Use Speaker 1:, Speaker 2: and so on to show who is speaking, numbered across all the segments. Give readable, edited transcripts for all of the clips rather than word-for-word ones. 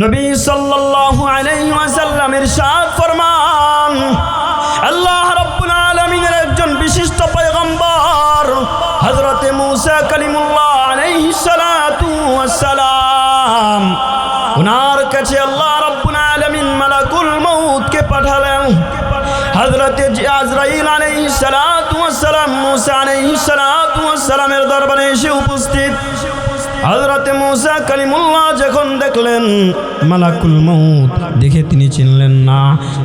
Speaker 1: নবী সাল্লাল্লাহু আলাইহি ওয়াসাল্লাম ইরশাদ ফরমান, আল্লাহ রাব্বুল আলামিনের একজন বিশিষ্ট পয়গম্বর হযরতে মূসা কালিমুল্লাহ আলাইহিস সালাতু ওয়াস সালাম, ওনার কাছে আল্লাহ রাব্বুল আলামিন মালাকুল মউতকে পাঠালেন। হযরতে আজরাইল আলাইহিস সালাতু ওয়াস সালাম মূসা আলাইহিস সালাতু ওয়াস সালামের দরবারে এসে উপস্থিত। হযরতে মূসা কালিমুল্লাহ যখন দেখলেন মালাকুল মউত, দেখে তিনি চিনলেন না।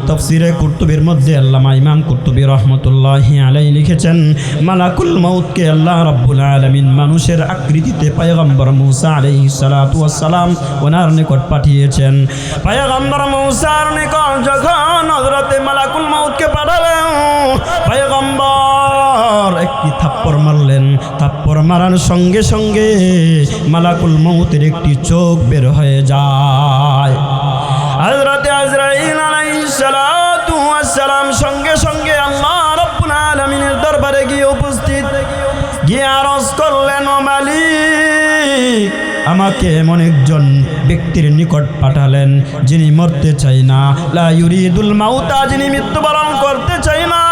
Speaker 1: তাফসীরে কুরতুবীর মধ্যে আল্লামা ইমাম কুরতুবী রাহমাতুল্লাহি আলাইহি লিখেছেন, মালাকুল মউতকে আল্লাহ রাব্বুল আলামিন মানুষের আকৃতিতে পয়গম্বর মূসা আলাইহিস সালাতু ওয়াস সালাম ওনার নিকট পাঠিয়েছেন। পয়গম্বর মূসার নিকট যখন হযরতে মালাকুল মউতকে পাঠালেন, পয়গম্বর একটি থাপ্পড় মারলেন। থাপ্পড় মারার সঙ্গে সঙ্গে মালাকুল মউতের একটি চোখ বের হয়ে যায়। হযরতে আজরাইল আলাইহিস সালাতু ওয়াস সালাম সঙ্গে সঙ্গে আল্লাহ রাব্বুল আলামিনের দরবারে গিয়ে উপস্থিত, গিয়ে আরজ করলেন, ও মালিক, আমাকে এমন একজন ব্যক্তির নিকট পাঠালেন যিনি মরতে চাই না, লা ইউরিদুল মাউতা, যিনি মৃত্যুবরণ করতে চাই না,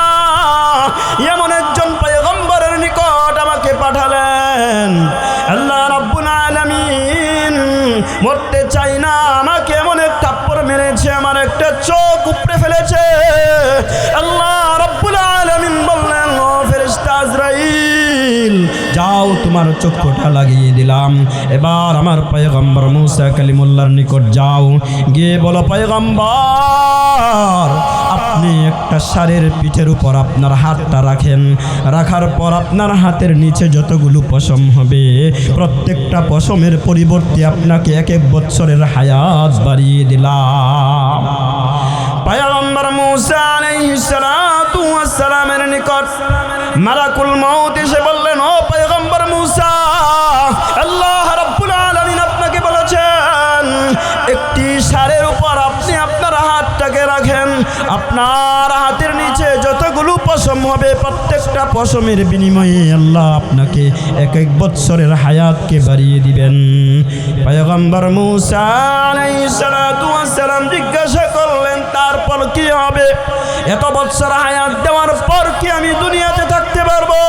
Speaker 1: এমন একজন পয়গম্বরের নিকট আমাকে পাঠালেন। আল্লাহ রাব্বুল আলামিন মরতে চাই না, আমাকে এমন এক থাপ্পড় মেরেছে, আমার একটা চোখ উপড়ে ফেলেছে। আল্লাহ রাব্বুল আলামিন বললেন, ও ফেরেশতা আজরাইল, যাও, তোমার চক্ষুটা লাগিয়ে দিলাম, এবার আমার পয়গম্বর মূসা কালিমুল্লাহর নিকট যাও, গিয়ে বলো, পয়গম্বর, আপনি একটা ষাঁড়ের পিঠের উপর আপনার হাতটা রাখেন, রাখার পর আপনার হাতের নিচে যতগুলো পশম হবে প্রত্যেকটা পশমের পরিবর্তে আপনাকে 1 বছরের হায়াত বাড়িয়ে দিলাম। পয়গম্বর মূসা আলাইহিস সালাতু ওয়াস সালামের নিকট মালাকুল মউত এসে বললেন, ও পয়গম্বর মূসা, আল্লাহ রাব্বুল আলামিন আপনাকে বলেছেন একটি ষাঁড়ের উপর আপনি আপনার হাতটাকে রাখেন, আপনার হাতের নিচে যতগুলো পশম হবে প্রত্যেকটা পশমের বিনিময়ে আল্লাহ আপনাকে 1 বছরের হায়াতকে বাড়িয়ে দিবেন। পয়গম্বর মূসা আলাইহিস সালাতু ওয়াস সালাম জিজ্ঞাসা করলেন, তারপর কি হবে? এত বছর হায়াত দেওয়ার পর কি আমি দুনিয়াতে থাকতে পারবো?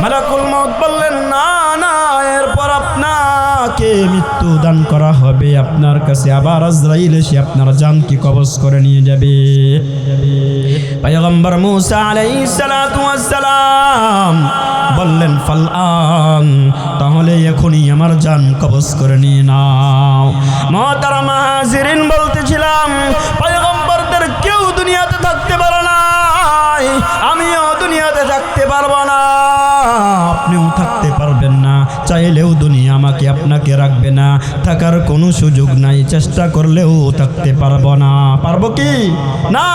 Speaker 1: মালাকুল মউত বললেন, না না, এরপর আপনাকে মৃত্যু দান করা হবে, আপনার কাছে আবার আজরাইল এসে আপনার জানকে কবজ করে নিয়ে যাবে। পয়গম্বর মূসা আলাইহিস সালাতু ওয়াস সালাম বললেন, ফালআন, তাহলে এখনই আমার জান কবজ করে নিয়ে নাও। মুহতারামা হাজিরিন, বলতেছিলাম পয়গম্বরদের কেউ দুনিয়াতে থাকতে পারে না, আমিও দুনিয়াতে থাকতে পারবো না, আপনিও থাকতে পারবেন না, চাইলেও দুনিয়া আমাকে আপনাকে রাখবে না, থাকার কোনো সুযোগ নাই, চেষ্টা করলেও থাকতে পারবো না। পারবো কি? না,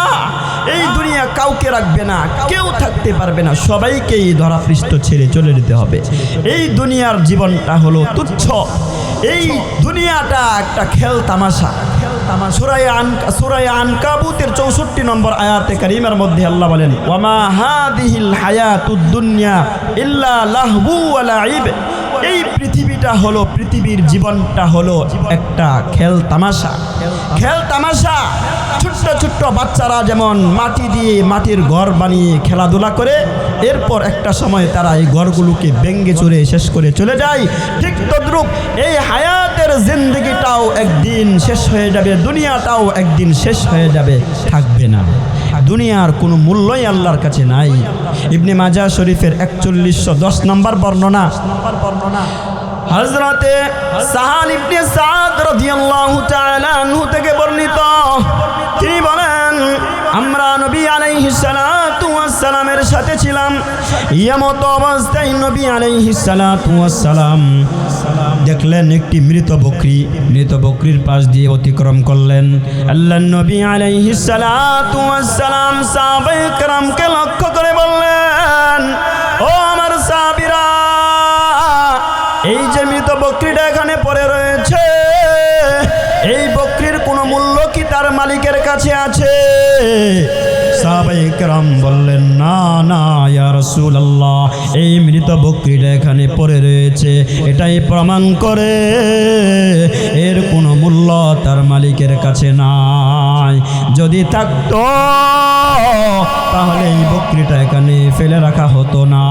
Speaker 1: এই দুনিয়া কাউকে রাখবে না, কেউ থাকতে পারবে না, সবাইকেই ধরাপৃষ্ঠ ছেড়ে চলে যেতে হবে। এই দুনিয়ার জীবনটা হলো তুচ্ছ, এই দুনিয়াটা একটা খেল তামাশা। সূরা আনকাবুতের 64 নম্বর আয়াতে কারিমার মধ্যে আল্লাহ বলেন, ওয়ামা হাদিহিল হায়াতুদ দুনিয়া ইল্লা লাহবু ওয়া লাইব, এই পৃথিবীটা হলো, পৃথিবীর জীবনটা হলো একটা খেল তামাশা। খেল তামাশা, ছোট্ট ছোট্ট বাচ্চারা যেমন মাটি দিয়ে মাটির ঘর বানিয়ে খেলাধুলা করে, এরপর একটা সময় তারা এই ঘরগুলোকে ভেঙে চুরে শেষ করে চলে যায়, ঠিক তদ্রূপ এই হায়াতের জিন্দেগিটাও একদিন শেষ হয়ে যাবে, দুনিয়াটাও একদিন শেষ হয়ে যাবে, থাকবে না। দুনিয়ার কোনো মূল্যই আল্লাহর কাছে নাই। ইবনে মাজাহ শরীফের 4110 নম্বর বর্ণনা, হযরতে সাহাল ইবনে সাদ রাদিয়াল্লাহু তাআলা আনহু থেকে বর্ণিত, তিনি বলেন, আমরা নবী আলাইহিস সালাতু ওয়াস সালামের সাথে ছিলাম, এমত অবস্থায় নবী আলাইহিস সালাতু ওয়াস সালাম দেখলেন একটি মৃত বকরি, মৃত বকরির পাশ দিয়ে অতিক্রম করলেন। আল্লাহর নবী আলাইহিস সালাতু ওয়াস সালাম সাহাবায়ে কেরামকে লক্ষ্য করে বললেন, ও আমার সাহাবীরা, এই যে মৃত বকরিটা এখানে পড়ে রয়েছে, এই বকরির কোনো মূল্য কি তার মালিকের কাছে আছে? সাহাবায়ে কেরাম বললেন, না না ইয়া রাসূলুল্লাহ, এই মৃত বকরিটা এখানে পড়ে রয়েছে, এটাই প্রমাণ করে এর কোনো মূল্য তার মালিকের কাছে নাই। যদি থাকতো তাহলে এই বকরিটা এখানে ফেলে রাখা হতো না।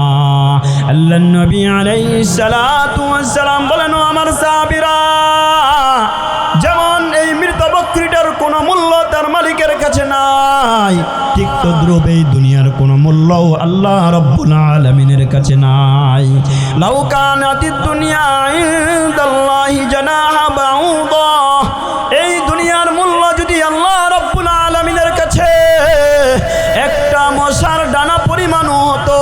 Speaker 1: আল্লাহর নবী আলাইহিস সালাতু ওয়াস সালাম বলেন, ও আমার সাহাবীরা, যেমন এই মৃত বকরিটার কোনো মূল্য তার মালিকের কাছে নাই, ঠিক তদ্রূপ এই দুনিয়ার কোনো মূল্যও আল্লাহ রাব্বুল আলামিনের কাছে নাই। লাউ কানাতিদ দুনিয়া ইনদাল্লাহি জানাহা বাউদা, এই দুনিয়ার মূল্য যদি আল্লাহ রাব্বুল আলামিনের কাছে একটা মশার ডানা পরিমাণ হতো,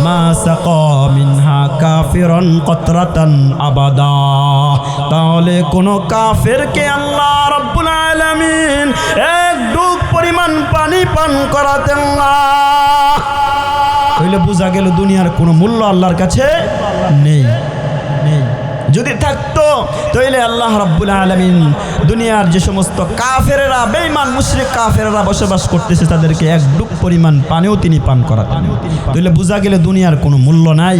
Speaker 1: মা সাকা মিনহা কাফিরন কতরাতান আবাদা, তাহলে কোন কাফেরকে আল্লাহ রাব্বুল আলামিন এক ডুব পরিমাণ পানি পান করাতেন না। তাহলে বোঝা গেল দুনিয়ার কোনো মূল্য আল্লাহর কাছে নেই। যদি থাকতো তাহলে আল্লাহ রাব্বুল আলামিন দুনিয়ার যে সমস্ত কাফেরেরা, বেঈমান মুশরিক কাফেরেরা বসবাস করতেছে, তাদেরকে এক ডুব পরিমাণ পানিও তিনি পান করাতেন। তাহলে বোঝা গেল দুনিয়ার কোনো মূল্য নাই।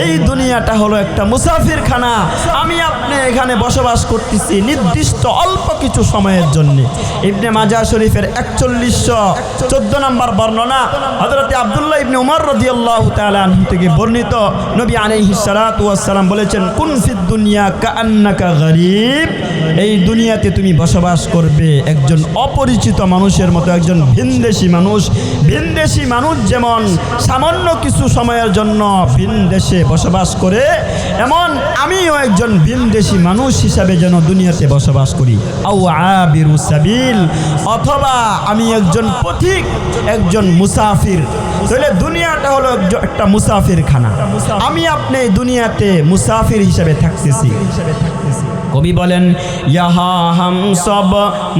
Speaker 1: এই দুনিয়াটা হলো একটা মুসাফিরখানা। আমি আপনি এখানে বসবাস করতেছি নির্দিষ্ট অল্প কিছু সময়ের জন্য। ইবনে মাজাহ শরীফের 4114 নম্বর বর্ণনা, হযরত আব্দুল্লাহ ইবনে উমর রাদিয়াল্লাহু তাআলা আনহু থেকে বর্ণিত, নবী আলাইহিস সালাতু ওয়াস সালাম বলেছেন, কুন ফিদ দুনিয়া কাআন্নাকা গরীব, এই দুনিয়াতে তুমি বসবাস করবে একজন অপরিচিত মানুষের মতো, একজন ভিনদেশী মানুষ। ভিনদেশী মানুষ যেমন সামান্য কিছু সময়ের জন্য ভিন দেশে বসবাস করে, এমন আমিও একজন ভিনদেশী মানুষ হিসাবে যেন দুনিয়াতে বসবাস করি। আও আবিরু সাবিল, অথবা আমি একজন পথিক, একজন মুসাফির। তাহলে দুনিয়াটা হলো একটা মুসাফিরখানা। আমি আপনি দুনিয়াতে মুসাফির হিসাবে থাকতেছি। কবি বলেন, ইহা হাম সব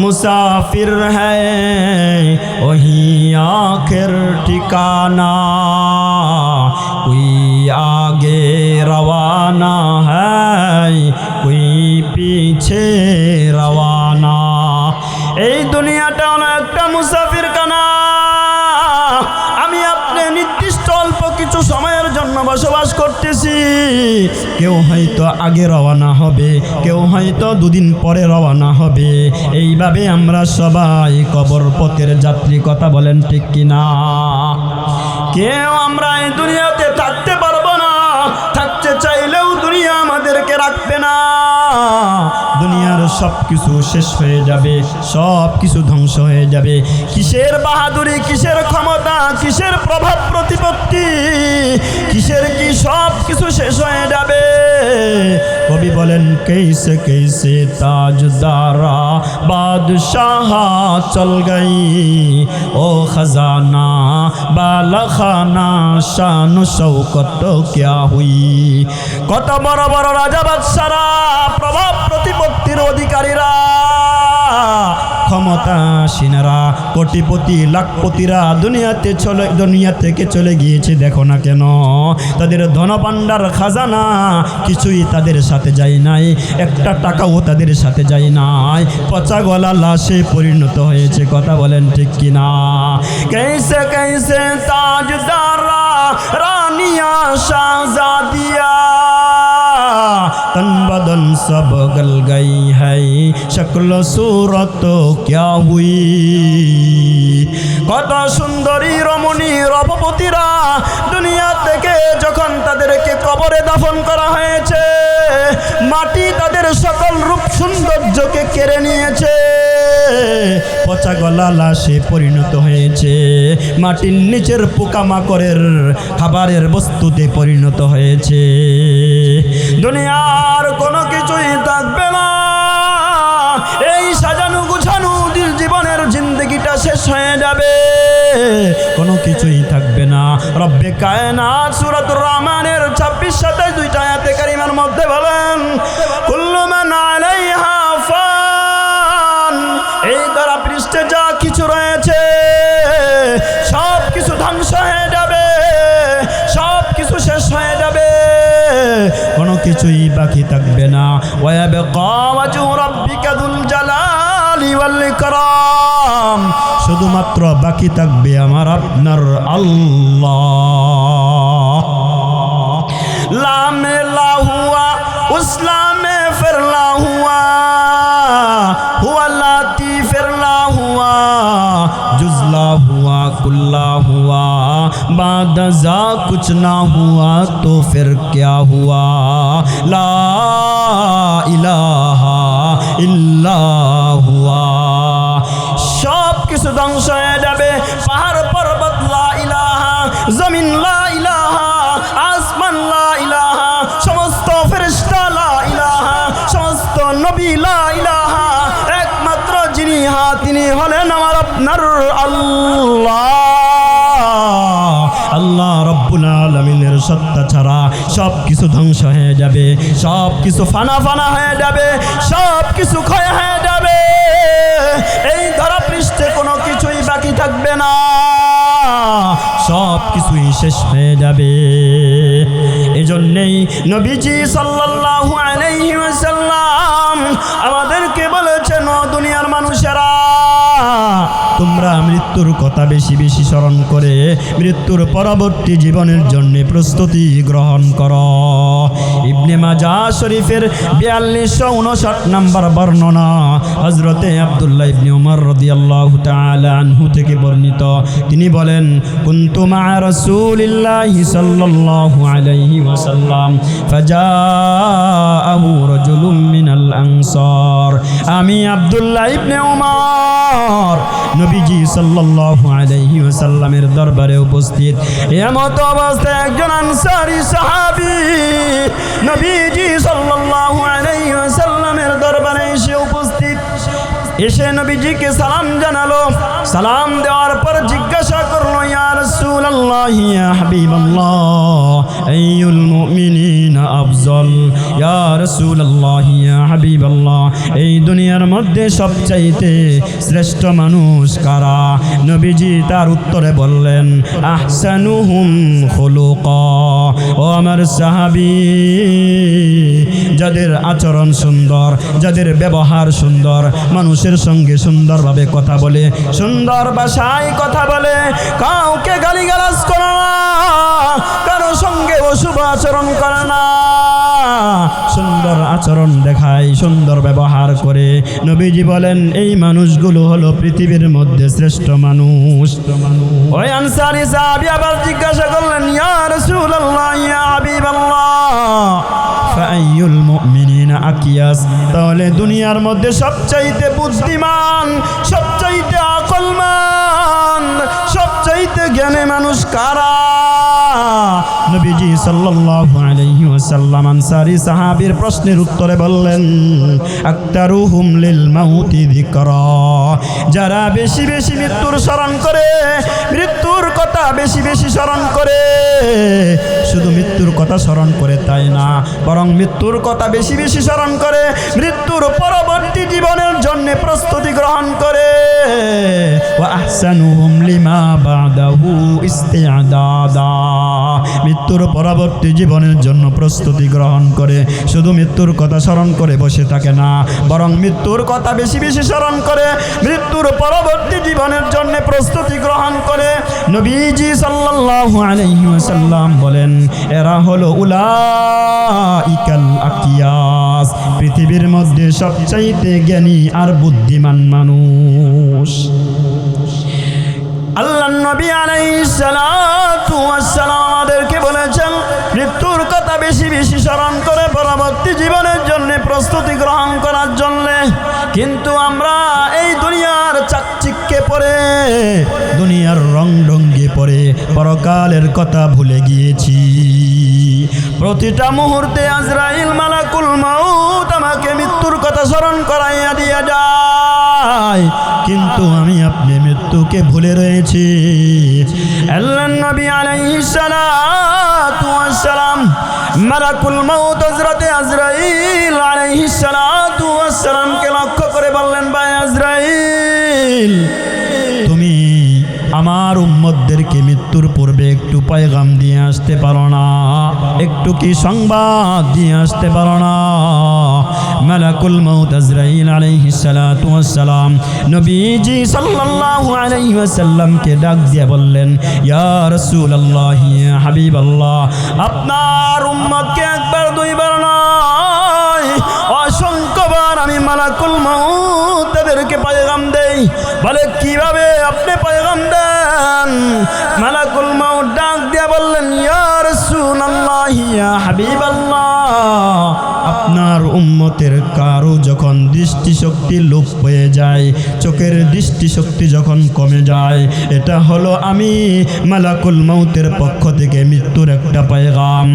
Speaker 1: মুসাফির হ্যায় ওহি আখির ঠিকানা, কোই আগে রওয়ানা হ্যায় কোই পিছে রওয়ানা। এই দুনিয়াটা হলো একটা মুসাফিরখানা। আমি আপনি নির্দিষ্ট অল্প কিছু সময়ের জন্য বসবাস করতেছি। কেউ হয়তো আগে রওনা হবে, কেউ হয়তো দুদিন পরে রওনা হবে। এইভাবে আমরা সবাই কবর পথের যাত্রী। কথা বলেন ঠিক কিনা? কেউ আমরা এই দুনিয়াতে থাকতে পারবো না, থাকতে চাইলেও দুনিয়া আমাদেরকে রাখবে না। দুনিয়ার সব কিছু শেষ হয়ে যাবে, সব কিছু ধ্বংস হয়ে যাবে। কিসের বাহাদুরি, কিসের ক্ষমতা, কিসের প্রভাব প্রতিপত্তি, কিসের কি, সব কিছু শেষ হয়ে যাবে। কবি বলেন, कैसे कैसे ताजदारा बादशाह चल गई, ओ खजाना बालखाना शान शौकत क्या हुई। কত বড় বড় রাজা বাদশারা, প্রভাব প্রতিপত্তির অধিকারীরা, ক্ষমতাসীনেরা, কোটিপতি লাখপতিরা দুনিয়া থেকে চলে গিয়েছে। দেখো না কেন, তাদের ধনভাণ্ডার খাজানা কিছুই তাদের সাথে যায় নাই, একটা টাকাও তাদের সাথে যায় নাই, পচা গলা লাশে পরিণত হয়েছে। কথা বলেন ঠিক কিনা? कैसे कैसे ताजदारा रानिया शाहजादिया, तन बदन सब गल गई है, शक्ल सूरत क्या हुई। কত সুন্দরী রমণী রূপবতীরা দুনিয়া থেকে যখন তাদেরকে কবরে দাফন করা হয়েছে, মাটি তাদের সকল রূপ সৌন্দর্যকে কেড়ে নিয়েছে, পচা গলা লাশে পরিণত হয়েছে, মাটির নিচের পোকামাকড়ের খাবারের বস্তুতে পরিণত হয়েছে। দুনিয়ার কোনো কিছুই থাকবে না। এই সাজানো গুছানো জীবনের জিন্দগিটা শেষ হয়ে যাবে, কোনো কিছুই থাকবে না। রব্বে কায়নাত সূরাতুর রহমানের 26-27 আয়াতে কারিমার মধ্যে বলেন, কুল্লু মান আলাইহা ফান, এই ধরা পৃষ্ঠে যা কিছু রয়েছে সব কিছু ধ্বংস হয়ে যাবে, সব কিছু শেষ হয়ে যাবে, কোনো কিছুই বাকি থাকবে না। ওয়ায়াবকা ওয়াজহু রাব্বিকা যুল জালালি ওয়াল ইকরাম, শুধুমাত্র বাকি থাকবে আমার আপনার আল্লাহ। লামে লাহুয়া উসলামে ফেরলা হুয়া हुआ लाती फिरला हुआ जुजला हुआ कुल्ला हुआ बादजा कुछ ना हुआ तो फिर क्या हुआ ला इलाहा इल्ला हुआ सब किस ধ্বংস হয়ে যাবে পাহাড় পর্বত লা ইলাহা জমিন লা ইলাহা আসমান লা ইলাহা সমস্ত ফেরেশতা লা ইলাহা সমস্ত নবী লা ইলাহা একমাত্র যিনি তিনি হলেন আমার আপনার আল্লাহ। আল্লাহ রব্বুল আলামিনের সত্তা ছাড়া সব কিছু ধ্বংস হয়ে যাবে, সব কিছু ফানা ফানা হয়ে যাবে, সব কিছু ক্ষয় হয়ে যাবে। এই ধরা পৃষ্ঠে কোনো কিছুই বাকি থাকবে না, সব কিছুই শেষ হয়ে যাবে। এজন্যই নবীজি সাল্লাল্লাহু আলাইহি ওয়াসাল্লাম আমাদেরকে বলেছেন, ও দুনিয়ার মানুষেরা, তোমরা মৃত্যুর কথা বেশি বেশি স্মরণ করে মৃত্যুর পরবর্তী জীবনের জন্য প্রস্তুতি গ্রহণ করো। ইবনে মাজাহ শরীফের 4259 নম্বর বর্ণনা হযরতে আব্দুল্লাহ ইবনে উমর রাদিয়াল্লাহু তাআলা আনহু থেকে বর্ণিত। তিনি বলেন, কুনতু মা রাসূলিল্লাহি সাল্লাল্লাহু আলাইহি ওয়াসাল্লাম ফাজাআহু রাজুলুম মিনাল আনসার। আমি আব্দুল্লাহ ইবনে উমর নবীজি সাল্লাল্লাহু আলাইহি ওয়াসাল্লামের দরবারে উপস্থিত। এমত অবস্থায় একজন আনসারী সাহাবী নবীজি সাল্লাল্লাহু আলাইহি ওয়াসাল্লামের দরবারে এসে উপস্থিত। এসে নবীজিকে সালাম জানালো। সালাম দেওয়ার পর জিজ্ঞাসা করলো, ইয়া রাসূলুল্লাহ ইয়া হাবিবাল্লাহ আইয়ুল মুমিনিনা আফজল। ইয়া রাসূলুল্লাহ ইয়া হাবিবাল্লাহ, এই দুনিয়ার মধ্যে সবচাইতে শ্রেষ্ঠ মানুষ কারা? নবীজি তার উত্তরে বললেন, আহসানুহুম খুলুকা। ও আমার সাহাবী, যাদের আচরণ সুন্দর, যাদের ব্যবহার সুন্দর, মানুষের সঙ্গে সুন্দরভাবে কথা বলে, সুন্দর ভাষায় কথা বলে, কাউকে গালিগালাজ করে না, কারো সঙ্গে অশুভ আচরণ করে না, সুন্দর আচরণ দেখায়, সুন্দর ব্যবহার করে। নবীজি বলেন, এই মানুষগুলো হলো পৃথিবীর মধ্যে শ্রেষ্ঠ মানুষ। ওই আনসারী সাহাবী আবার জিজ্ঞাসা করলেন, ইয়া রাসূলুল্লাহ ইয়া হাবিবাল্লাহ ফাআইয়ুল মুমিনিনা আকিয়াস। তাহলে দুনিয়ার মধ্যে সবচাইতে বুদ্ধিমান, সবচাইতে আকলমান, সবচাইতে জ্ঞানী মানুষ কারা? নবীজি সাল্লাল্লাহু আলাইহি ওয়াসাল্লাম আনসারী সাহাবীর প্রশ্নের উত্তরে বললেন, আকতারুহুম লিল মাউতি যিকরা। যারা বেশি বেশি মৃত্যুর স্মরণ করে, মৃত্যুর কথা বেশি বেশি স্মরণ করে, শুধু মৃত্যুর কথা স্মরণ করে তাই না, বরং মৃত্যুর কথা বেশি বেশি স্মরণ করে মৃত্যুর পরবর্তী জীবনের জন্য প্রস্তুতি গ্রহণ করে। ওয়া আহসানুহুম লিমা বাদাহু ইস্তিআদাদা। মৃত্যুর পরবর্তী জীবনের জন্য প্রস্তুতি গ্রহণ করে, শুধু মৃত্যুর কথা স্মরণ করে বসে থাকে না, বরং মৃত্যুর কথা বেশি বেশি স্মরণ করে মৃত্যুর পরবর্তী জীবনের জন্য প্রস্তুতি গ্রহণ করে। নবীজি সাল্লাল্লাহু আলাইহি ওয়াসাল্লাম বলেন, এরা হলো উলাইকাল আকিয়াস, পৃথিবীর মধ্যে সবচাইতে জ্ঞানী আর বুদ্ধিমান মানুষ। আল্লাহর নবী আলাইহিস সালাতু ওয়াস সালাম আমাদেরকে বলেছেন, মৃত্যুর কথা বেশি বেশি স্মরণ করে পরবর্তী জীবনের জন্য প্রস্তুতি গ্রহণ করার জন্য। কিন্তু আমরা এই দুনিয়ার চাকচিক্যে পড়ে, দুনিয়ার রংঢঙ্গে পড়ে পরকালের কথা ভুলে গিয়েছি। প্রতিটা মুহূর্তে আজরাইল মালাকুল মাউত আমাকে মৃত্যুর কথা স্মরণ করাইয়া দিয়ে যায়, কিন্তু আমি আপনি মৃত্যুকে ভুলে রয়েছি। আল্লাহর নবী আলাইহিস সালাতু ওয়াস সালাম মালাকুল মাউত হযরতে আজরাইল আলাইহিস সালাতু ওয়াস সালামকে লক্ষ্য করে বললেন, ভাই আজরাইল, তুমি আমার আমার উম্মতদেরকে মৃত্যুর পূর্বে একটু পয়গাম দিয়ে আসতে পারো না? একটু কি সংবাদ দিয়ে আসতে পারো না? মালাকুল মউত আজরাইল আলাইহিস সালাতু ওয়াস সালাম নবীজি সাল্লাল্লাহু আলাইহি ওয়াসাল্লামকে ডাক দিয়ে বললেন, ইয়া রাসূলুল্লাহ, ইয়া হাবিবাল্লাহ, আপনার উম্মতকে একবার দুইবার নয়, অসংখ্যবার আমি মালাকুল মউত তাদেরকে পয়গাম দেই। বলে, কিভাবে আপনি পয়গাম দেন? মালাকুল মউত ডাক দিয়ে বললেন, ইয়া রাসূলুল্লাহ, ইয়া হাবিবাল্লাহ, আপনার উম্মতের কারো যখন দৃষ্টিশক্তি লোপ হয়ে যায়, চোখের দৃষ্টিশক্তি যখন কমে যায়, এটা হলো আমি মালাকুল মউতের পক্ষ থেকে মৃত্যুর একটা পয়গাম।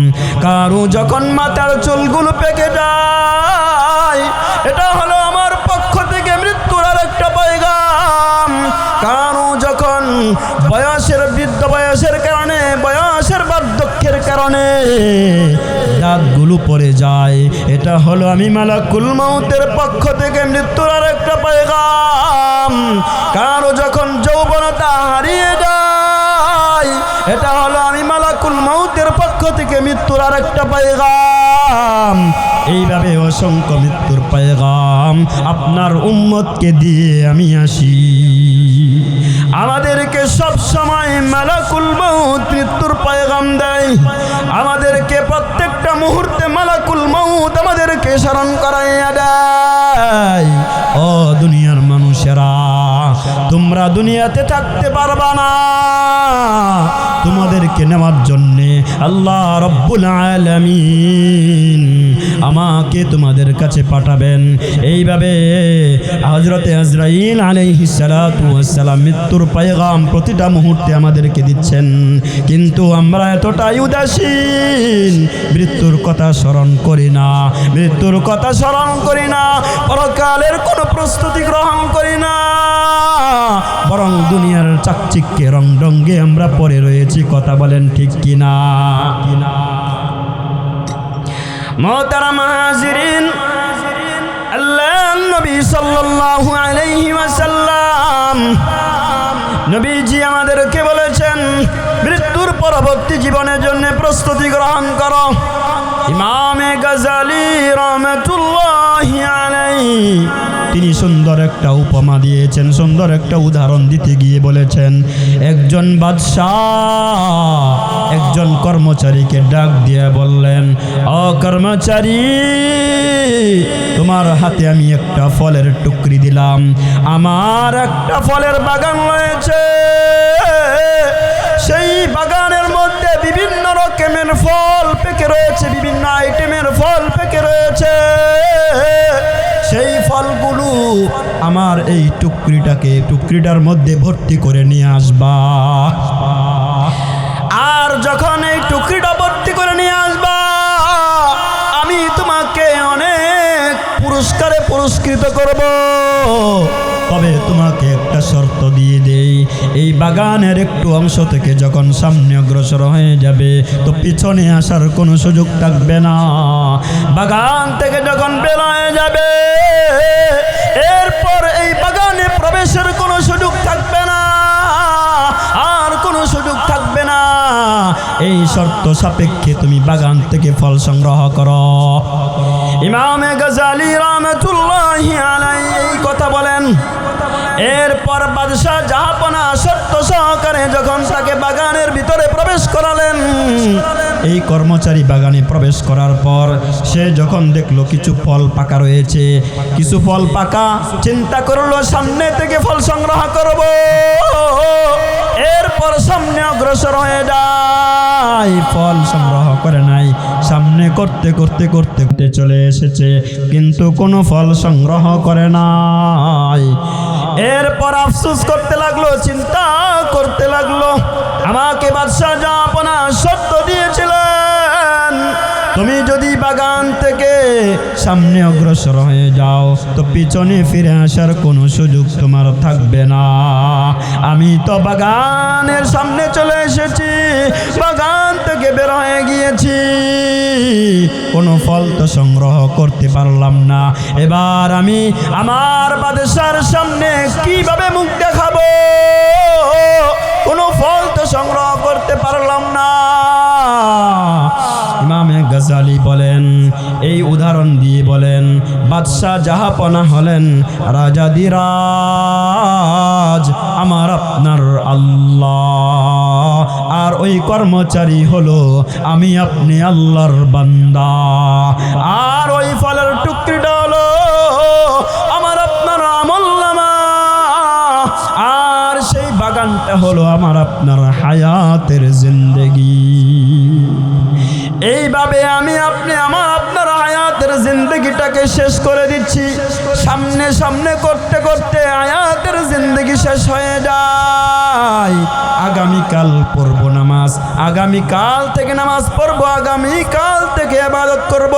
Speaker 1: কারো যখন মাথার চুলগুলো পেকে যায়, এটা হলো আমার পক্ষ থেকে মৃত্যুর আর একটা পয়গাম। কারো যখন বয়সের বৃদ্ধ বয়সের কারণে, বয়সের বার্ধক্যের কারণে দাঁতগুলো পড়ে যায়, এটা হলো আমি মালাকুল মউতের পক্ষ থেকে মৃত্যুর আর একটা পয়গাম। কারো যখন যৌবনতা হারিয়ে যায়, এটা হলো আমি মালাকুল মউতের পক্ষ থেকে মৃত্যুর আর একটা পয়গাম। এইভাবে অসংখ্য মৃত্যুর পয়গাম আপনার উম্মতকে দিয়ে আমি আসি। আমাদেরকে সব সময় মালাকুল মউত মৃত্যুর পয়গাম দেয়। আমাদেরকে প্রত্যেকটা মুহূর্তে মালাকুল মউত আমাদেরকে স্মরণ করাইয়া দেয়। ও দুনিয়ার মানুষেরা, তোমরা দুনিয়াতে থাকতে পারবা না, তোমাদেরকে নেওয়ার জন্যে আল্লাহ রব্বুল আলামিন আমাকে তোমাদের কাছে পাঠাবেন। এইভাবে হযরতে আজরাইল আলাইহিস সালাতু ওয়াস সালাম মৃত্যুর পয়গাম প্রতিটা মুহূর্তে আমাদেরকে দিচ্ছেন। কিন্তু আমরা এতটাই উদাসীন, মৃত্যুর কথা স্মরণ করি না, মৃত্যুর কথা স্মরণ করি না, পরকালের কোনো প্রস্তুতি গ্রহণ করি না, বরং দুনিয়ার চাকচিক্যে রংডঙ্গে আমরা পড়ে রয়েছি। কথা বলেন ঠিক কিনা? মোহতারাম হাজিরিন, আল্লাহর নবী সাল্লাল্লাহু আলাইহি ওয়াসাল্লাম নবীজি আমাদেরকে বলেছেন, মৃত্যুর পরবর্তী জীবনের জন্য প্রস্তুতি গ্রহণ করো। ইমামে গাজালি রাহমাতুল্লাহি আলাইহি তিনি সুন্দর একটা উপমা দিয়েছেন, সুন্দর একটা উদাহরণ দিতে গিয়ে বলেছেন, একজন বাদশাহ একজন কর্মচারীকে ডাক দিয়ে বললেন, ও কর্মচারী, তোমার হাতে আমি একটা ফলের টুকরি দিলাম। আমার একটা ফলের বাগান রয়েছে, সেই বাগানের মধ্যে বিভিন্ন রকমের ফল পেকে রয়েছে, বিভিন্ন আইটেমের ফল পেকে রয়েছে। সেই ফলগুলো আমার এই টুকরিটার মধ্যে ভর্তি করে নিয়ে আসবা। আর যখন এই টুকরিটা ভর্তি করে নিয়ে আসবা, আমি তোমাকে অনেক পুরস্কারে পুরস্কৃত করব। তবে তোমাকে একটা শর্ত দিয়ে দেই, এই বাগানের একটু অংশ থেকে যখন সামনে অগ্রসর হয়ে যাবে, তো পিছনে আসার কোনো সুযোগ থাকবে না। বাগান থেকে যখন বের হয়ে যাবে, এরপর এই বাগানে প্রবেশের কোনো সুযোগ থাকবে না, আর কোনো সুযোগ থাকবে না। এই শর্ত সাপেক্ষে তুমি বাগান থেকে ফল সংগ্রহ করো। ইমামে গাজালি রাহমাতুল্লাহি আলাইহি এই কথা বলেন। এরপর বাদশাহ জাহাপনা শর্ত সহকারে যখন তাকে বাগানের ভিতরে প্রবেশ করালেন, এই কর্মচারী বাগানে প্রবেশ করার পর সে যখন দেখলো কিছু ফল পাকা রয়েছে, কিছু ফল পাকা, চিন্তা করলো সামনে থেকে ফল সংগ্রহ করব। এরপর সামনে অগ্রসর হয়ে যায়, ফল সংগ্রহ করে নাই, সামনে করতে করতে করতে করতে চলে এসেছে, কিন্তু কোনো ফল সংগ্রহ করে নাই। এরপর আফসোস করতে লাগলো, চিন্তা করতে লাগলো, আমাকে বাদশাহ জাহাপনা শর্ত দিয়েছিলেন, তুমি যদি বাগান থেকে সামনে অগ্রসর হয়ে যাও তো পিছনে ফিরে আসার কোনো সুযোগ তোমার থাকবে না। আমি তো বাগানের সামনে চলে এসেছি, বাগান থেকে বের হয়ে গিয়েছি, কোনো ফল তো সংগ্রহ করতে পারলাম না। এবার আমি আমার বাদশার সামনে কিভাবে মুখ দেখাবো? কোনো সংগ্রহ করতে পারলাম না। ইমামে গাজালি বলেন, এই উদাহরণ দিয়ে বলেন, বাদশাহ জাহাপনা হলেন রাজাদিরাজ আমার আপনার আল্লাহ, আর ওই কর্মচারী হলো আমি আপনি আল্লাহর বান্দা, আর ওই ফলের টুকরিটা হলো আমার আপনার আমলনামা, আর সেই বাগানটা হলো আমার আপনার হায়াতের জিন্দেগি। এইভাবে আমি আপনি আমার আপনার হায়াতের জিন্দগিটাকে শেষ করে দিচ্ছি। সামনে সামনে করতে করতে হায়াতের জিন্দগি শেষ হয়ে যায়। আগামীকাল পড়ব নামাজ, আগামীকাল থেকে নামাজ পড়ব, আগামীকাল থেকে ইবাদত করব।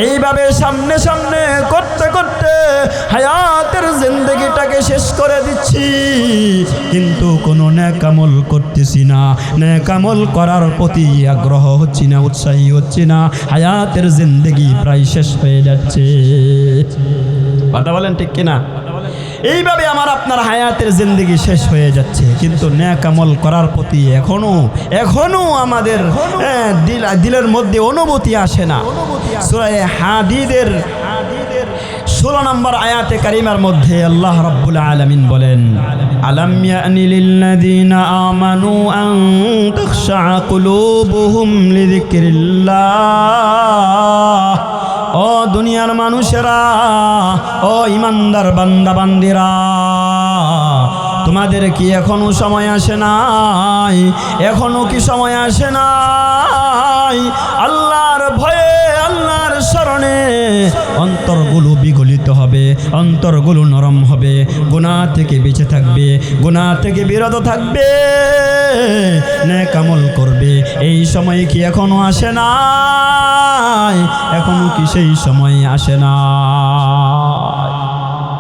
Speaker 1: এইভাবে সামনে সামনে করতে করতে হায়াতের জিন্দগিটাকে শেষ করে দিচ্ছি, কিন্তু কোনো নেক আমল করতেছি না, নেক আমল করার প্রতি আগ্রহ হচ্ছি না, উৎসাহী হচ্ছি না। হায়াতের জিন্দগি প্রায় শেষ হয়ে যাচ্ছে। কথা বলেন ঠিক কিনা? এইভাবে আমার আপনার হায়াতের জিন্দগি শেষ হয়ে যাচ্ছে, কিন্তু নেক আমল করার প্রতি এখনো আমাদের দিলের মধ্যে অনুভূতি আসে না। সূরা হাদীদের 16 নম্বর আয়াতে কারিমার মধ্যে আল্লাহ রাব্বুল আলামিন বলেন, আলাম ইয়ানি লিল্লাযীনা আমানু আন তাখশা কুলুবুহুম লিযিকরিল্লাহ। ও দুনিয়ার মানুষেরা, ও ইমানদার বান্দা বান্দিরা, তোমাদের কি এখনো সময় আসে নাই? এখনো কি সময় আসে নাই? আল্লাহর ভয়ে, আল্লাহর শরণে অন্তরগুলো বিগলিত হবে, অন্তরগুলো নরম হবে, গুনাহ থেকে বেঁচে থাকবে, গুনাহ থেকে বিরত থাকবে, নেক আমল করবে। এই সময় কি এখনো আসে নাই? এখনো কি সেই সময় আসে না?